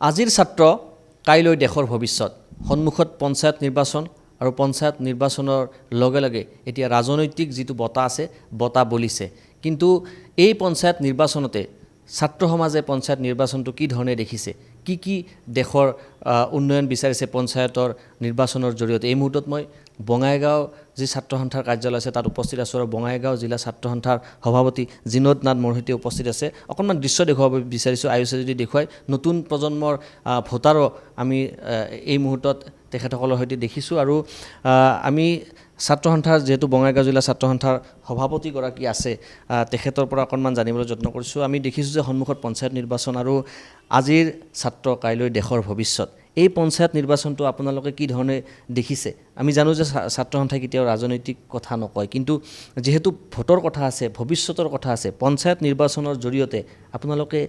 আজিৰ ছাত্ৰ কাইলৈ দেশৰ ভৱিষ্যত সন্মুখত পঞ্চায়ত নিৰ্বাচন আৰু পঞ্চায়ত নিৰ্বাচনৰ লগে লগে এতিয়া ৰাজনৈতিক যিটো বঁটা আছে বঁটা বলিছে কিন্তু এই পঞ্চায়ত নিৰ্বাচনতে ছাত্ৰ সমাজে পঞ্চায়ত নিৰ্বাচনটো কি ধৰণে দেখিছে কি দেশৰ উন্নয়ন বিচাৰিছে পঞ্চায়তৰ নিৰ্বাচনৰ জৰিয়তে এই মুহূৰ্তত মই বঙাইগাঁও যি ছাত্ৰ সন্থাৰ কাৰ্যালয় আছে তাত উপস্থিত আছোঁ আৰু বঙাইগাঁও জিলা ছাত্ৰ সন্থাৰ সভাপতি জিনদ নাথ মোৰ সৈতে উপস্থিত আছে অকণমান দৃশ্য দেখুৱাব বিচাৰিছোঁ আয়ুষে যদি দেখুৱাই নতুন প্ৰজন্মৰ ভোটাৰো আমি এই মুহূৰ্তত তেখেতসকলৰ সৈতে দেখিছোঁ আৰু আমি ছাত্ৰ সন্থাৰ যেহেতু বঙাইগাঁও জিলা ছাত্ৰ সন্থাৰ সভাপতিগৰাকী আছে তেখেতৰ পৰা অকণমান জানিবলৈ যত্ন কৰিছোঁ আমি দেখিছোঁ যে সন্মুখত পঞ্চায়ত নিৰ্বাচন আৰু আজিৰ ছাত্ৰ কাইলৈ দেশৰ ভৱিষ্যত এই পঞ্চায়ত নিৰ্বাচনটো আপোনালোকে কি ধৰণে দেখিছে আমি জানো যে ছাত্ৰ সন্থাই কেতিয়াও ৰাজনৈতিক কথা নকয় কিন্তু যেহেতু ভোটৰ কথা আছে ভৱিষ্যতৰ কথা আছে পঞ্চায়ত নিৰ্বাচনৰ জৰিয়তে আপোনালোকে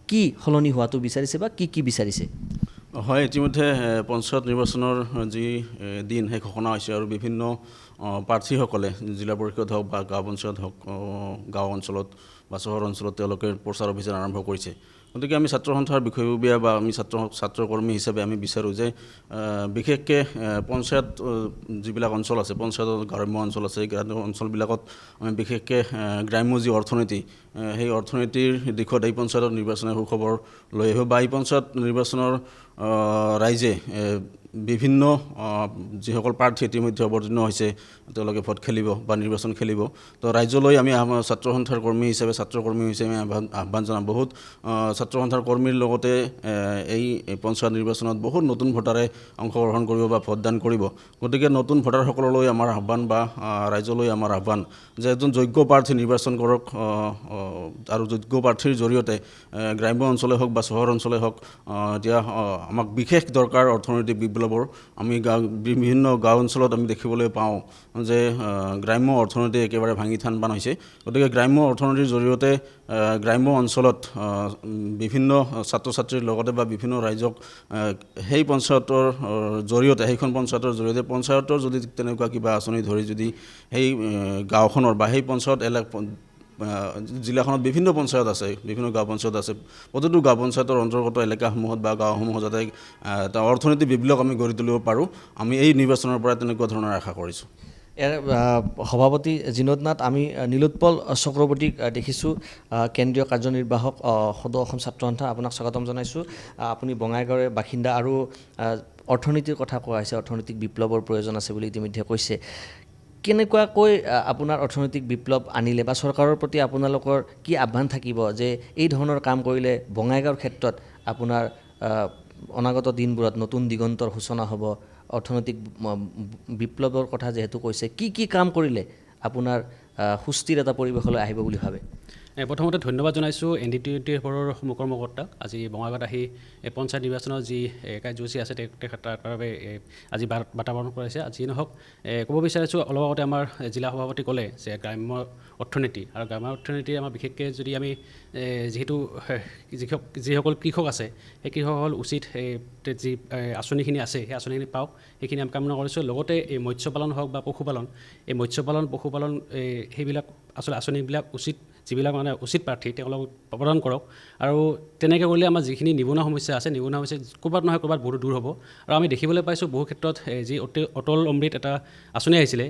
কি সলনি হোৱাটো বিচাৰিছে বা কি বিচাৰিছে হয় ইতিমধ্যে পঞ্চায়ত নিৰ্বাচনৰ যি দিন সেই ঘোষণা হৈছে আৰু বিভিন্ন প্ৰাৰ্থীসকলে জিলা পৰিষদ হওক বা গাঁও পঞ্চায়ত হওক গাঁও অঞ্চলত বা চহৰ অঞ্চলত তেওঁলোকে প্ৰচাৰ অভিযান আৰম্ভ কৰিছে গতিকে আমি ছাত্ৰ সন্থাৰ বিষয়ববীয়া বা আমি ছাত্ৰকৰ্মী হিচাপে আমি বিচাৰোঁ যে বিশেষকৈ পঞ্চায়ত যিবিলাক অঞ্চল আছে পঞ্চায়তৰ গ্ৰাম্য অঞ্চল আছে এই গ্ৰাম্য অঞ্চলবিলাকত আমি বিশেষকৈ গ্ৰাম্য যি অৰ্থনীতি সেই অৰ্থনীতিৰ দিশত এই পঞ্চায়তৰ নিৰ্বাচনে সুখবৰ লৈ আহিব বা এই পঞ্চায়ত নিৰ্বাচনৰ ৰাইজে বিভিন্ন যিসকল প্ৰাৰ্থী ইতিমধ্যে অৱতীৰ্ণ হৈছে তেওঁলোকে ভোট খেলিব বা নিৰ্বাচন খেলিব তো ৰাজ্যলৈ আমি ছাত্ৰ সন্থাৰ কৰ্মী হিচাপে ছাত্ৰকৰ্মী হিচাপে আহ্বান জনাম বহুত ছাত্ৰ সন্থাৰ কৰ্মীৰ লগতে এই পঞ্চায়ত নিৰ্বাচনত বহুত নতুন ভোটাৰে অংশগ্ৰহণ কৰিব বা ভোটদান কৰিব গতিকে নতুন ভোটাৰসকললৈ আমাৰ আহ্বান বা ৰাজ্যলৈ আমাৰ আহ্বান যে এজন যোগ্য প্ৰাৰ্থী নিৰ্বাচন কৰক আৰু যোগ্য প্ৰাৰ্থীৰ জৰিয়তে গ্ৰাম্য অঞ্চলে হওক বা চহৰ অঞ্চলে হওক এতিয়া আমাক বিশেষ দৰকাৰ অৰ্থনৈতিক বিপ্লৱৰ আমি বিভিন্ন গাঁও অঞ্চলত আমি দেখিবলৈ পাওঁ যে গ্ৰাম্য অৰ্থনীতি একেবাৰে ভাঙি থান হৈছে গতিকে গ্ৰাম্য অৰ্থনীতিৰ জৰিয়তে গ্ৰাম্য অঞ্চলত বিভিন্ন ছাত্ৰ ছাত্ৰীৰ লগতে বা বিভিন্ন ৰাইজক সেই পঞ্চায়তৰ জৰিয়তে সেইখন পঞ্চায়তৰ জৰিয়তে পঞ্চায়তৰ যদি তেনেকুৱা কিবা আঁচনি ধৰি যদি সেই গাঁওখনৰ বা সেই পঞ্চায়ত জিলাখনত বিভিন্ন পঞ্চায়ত আছে বিভিন্ন গাঁও পঞ্চায়ত আছে প্ৰতিটো গাঁও পঞ্চায়তৰ অন্তৰ্গত এলেকাসমূহত বা গাঁওসমূহত যাতে এটা অৰ্থনৈতিক বিপ্লৱ আমি গঢ়ি তুলিব পাৰোঁ আমি এই নিৰ্বাচনৰ পৰা তেনেকুৱা ধৰণৰ আশা কৰিছোঁ ইয়াৰ সভাপতি জিনদ নাথ আমি নীলোৎপল চক্ৰৱৰ্তীক দেখিছোঁ কেন্দ্ৰীয় কাৰ্যনিৰ্বাহক সদৌ অসম ছাত্ৰ সন্থা আপোনাক স্বাগতম জনাইছোঁ আপুনি বঙাইগাঁৱৰে বাসিন্দা আৰু অৰ্থনীতিৰ কথা কোৱা হৈছে অৰ্থনৈতিক বিপ্লৱৰ প্ৰয়োজন আছে বুলি ইতিমধ্যে কৈছে কেনেকুৱাকৈ আপোনাৰ অৰ্থনৈতিক বিপ্লৱ আনিলে বা চৰকাৰৰ প্ৰতি আপোনালোকৰ কি আহ্বান থাকিব যে এই ধৰণৰ কাম কৰিলে বঙাইগাঁৱৰ ক্ষেত্ৰত আপোনাৰ অনাগত দিনবোৰত নতুন দিগন্তৰ সূচনা হ'ব অৰ্থনৈতিক বিপ্লৱৰ কথা যিহেতু কৈছে কি কাম কৰিলে আপোনাৰ সুস্থিৰ এটা পৰিৱেশলৈ আহিব বুলি ভাবে প্ৰথমতে ধন্যবাদ জনাইছোঁ NDTVৰ সহ কৰ্মকৰ্তাক আজি বঙাইগাঁৱত আহি পঞ্চায়ত নিৰ্বাচনৰ যি কাৰ্যসূচী আছে তাৰ বাবে আজি বাতাবৰণ কৰাইছে আজি নহওক ক'ব বিচাৰিছোঁ অলপ আগতে আমাৰ জিলা সভাপতি ক'লে যে গ্ৰাম্য অৰ্থনীতি আৰু গ্ৰাম্য অৰ্থনীতি আমাৰ বিশেষকৈ যদি আমি যিহেতু যিসকল কৃষক আছে সেই কৃষকসকল উচিত যি আঁচনিখিনি আছে সেই আঁচনিখিনি পাওক সেইখিনি আমি কামনা কৰিছোঁ লগতে এই মৎস্য পালন হওক বা পশুপালন এই মৎস্য পালন পশুপালন সেইবিলাক আচলতে আঁচনিবিলাক উচিত যিবিলাক মানে উচিত প্ৰাৰ্থী তেওঁলোকক প্ৰদান কৰক আৰু তেনেকৈ কৰিলে আমাৰ যিখিনি নিবনুৱা সমস্যা আছে নিবনুৱা সমস্যা ক'ৰবাত নহয় ক'ৰবাত বহুত দূৰ হ'ব আৰু আমি দেখিবলৈ পাইছোঁ বহু ক্ষেত্ৰত যি অটল অমৃত এটা আঁচনি আহিছিলে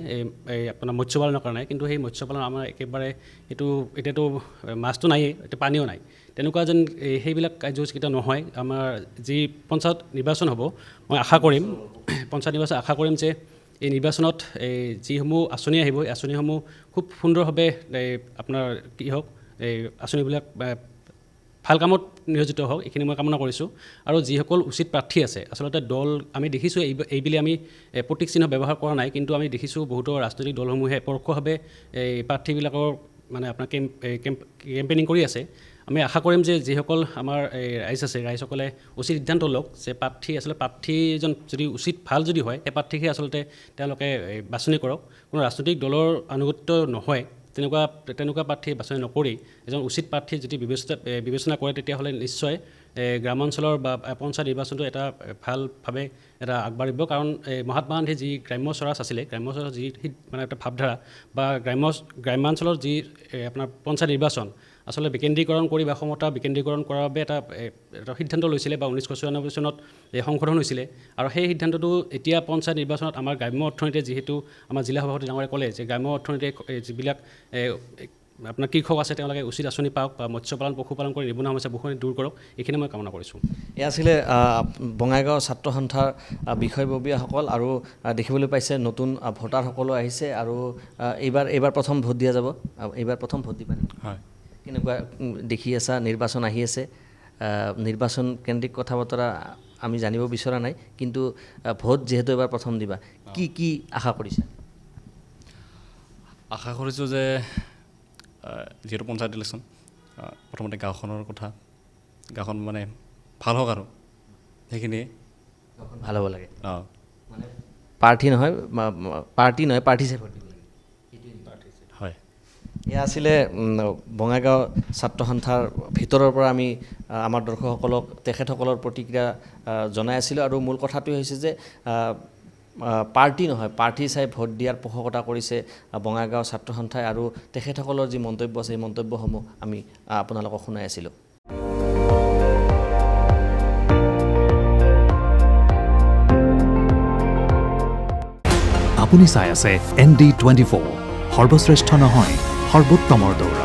এই আপোনাৰ মৎস্য পালনৰ কাৰণে কিন্তু সেই মৎস্য পালন আমাৰ একেবাৰে এইটো এতিয়াতো মাছটো নায়েই এতিয়া পানীও নাই তেনেকুৱা যেন সেইবিলাক কাৰ্যসূচী কেতিয়াও নহয় আমাৰ যি পঞ্চায়ত নিৰ্বাচন হ'ব মই আশা কৰিম পঞ্চায়ত নিৰ্বাচন আশা কৰিম যে এই নিৰ্বাচনত যিসমূহ আঁচনি আহিব এই আঁচনিসমূহ খুব সুন্দৰভাৱে আপোনাৰ কি হওক এই আঁচনিবিলাক ভাল কামত নিয়োজিত হওক এইখিনি মই কামনা কৰিছোঁ আৰু যিসকল উচিত প্ৰাৰ্থী আছে আচলতে দল আমি দেখিছোঁ এইবুলি আমি প্ৰতীক চিহ্ন ব্যৱহাৰ কৰা নাই কিন্তু আমি দেখিছোঁ বহুতো ৰাজনৈতিক দলসমূহে পৰোক্ষভাৱে এই প্ৰাৰ্থীবিলাকৰ মানে আপোনাৰ কেম্পেইনিং কৰি আছে আমি আশা কৰিম যে যিসকল আমাৰ ৰাইজ আছে ৰাইজসকলে উচিত সিদ্ধান্ত লওক যে প্ৰাৰ্থীজন যদি উচিত ভাল যদি হয় সেই প্ৰাৰ্থীকে আচলতে তেওঁলোকে বাছনি কৰক কোনো ৰাজনৈতিক দলৰ আনুগত্য নহয় তেনেকুৱা প্ৰাৰ্থী বাছনি নকৰি এজন উচিত প্ৰাৰ্থী যদি বিবেচনা কৰে তেতিয়াহ'লে নিশ্চয় গ্ৰামাঞ্চলৰ বা পঞ্চায়ত নিৰ্বাচনটো এটা ভালভাৱে এটা আগবাঢ়িব কাৰণ মহাত্মা গান্ধীৰ যি গ্ৰাম্য স্বৰাজ আছিলে গ্ৰাম্য স্বৰাজ যি মানে এটা ভাৱধাৰা বা গ্ৰাম্যাঞ্চলৰ যি আপোনাৰ পঞ্চায়ত নিৰ্বাচন আচলতে বিকেন্দ্ৰীকৰণ কৰি বা ক্ষমতা বিকেন্দ্ৰীকৰণ কৰাৰ বাবে এটা সিদ্ধান্ত লৈছিলে বা 1996 চনত সংশোধন হৈছিলে আৰু সেই সিদ্ধান্তটো এতিয়া পঞ্চায়ত নিৰ্বাচনত আমাৰ গ্ৰাম্য অৰ্থনীতিয়ে যিহেতু আমাৰ জিলা সভাপতি ডাঙৰে ক'লে যে গ্ৰাম্য অৰ্থনীতিয়ে যিবিলাক আপোনাৰ কৃষক আছে তেওঁলোকে উচিত আঁচনি পাওক বা মৎস্য পালন পশুপালন কৰি নিবনুৱা সমস্যা বহুখিনি দূৰ কৰক এইখিনি মই কামনা কৰিছোঁ। এয়া আছিলে বঙাইগাঁও ছাত্ৰ সন্থাৰ বিষয়ববীয়াসকল আৰু দেখিবলৈ পাইছে নতুন ভোটাৰসকলো আহিছে আৰু এইবাৰ প্ৰথম ভোট দিয়া যাব, এইবাৰ প্ৰথম ভোট দিবা নেকি? হয়। কেনেকুৱা দেখি আছা? নিৰ্বাচন আহি আছে, নিৰ্বাচন কেন্দ্ৰিক কথা বতৰা আমি জানিব বিচৰা নাই, কিন্তু ভোট যিহেতু এবাৰ প্ৰথম দিবা, কি আশা কৰিছা? আশা কৰিছোঁ যে যিহেতু পঞ্চায়ত ইলেকশ্যন, প্ৰথমতে গাঁওখনৰ কথা, গাঁওখন মানে ভাল হওক আৰু সেইখিনিয়ে ভাল হ'ব লাগে। অঁ, মানে পাৰ্টি নহয় পাৰ্টি চাই ভোট দিব লাগে। হয়। এয়া আছিলে বঙাইগাঁও ছাত্ৰ সন্থাৰ ভিতৰৰ পৰা আমি আমাৰ দৰ্শকসকলক তেখেতসকলৰ প্ৰতিক্ৰিয়া জনাই আছিলোঁ আৰু মূল কথাটোৱে হৈছে যে পাৰ্টি নহয়, পাৰ্টি চাই ভোট দিয়াৰ পোষকতা কৰিছে বঙাইগাঁও ছাত্ৰ সন্থাই আৰু তেখেতসকলৰ যি মন্তব্য আছে সেই মন্তব্যসমূহ আমি আপোনালোকক শুনাই আছিলোঁ। আপুনি চাই আছে ND24, সৰ্বশ্ৰেষ্ঠ নহয় সৰ্বোত্তমৰ দৌৰা।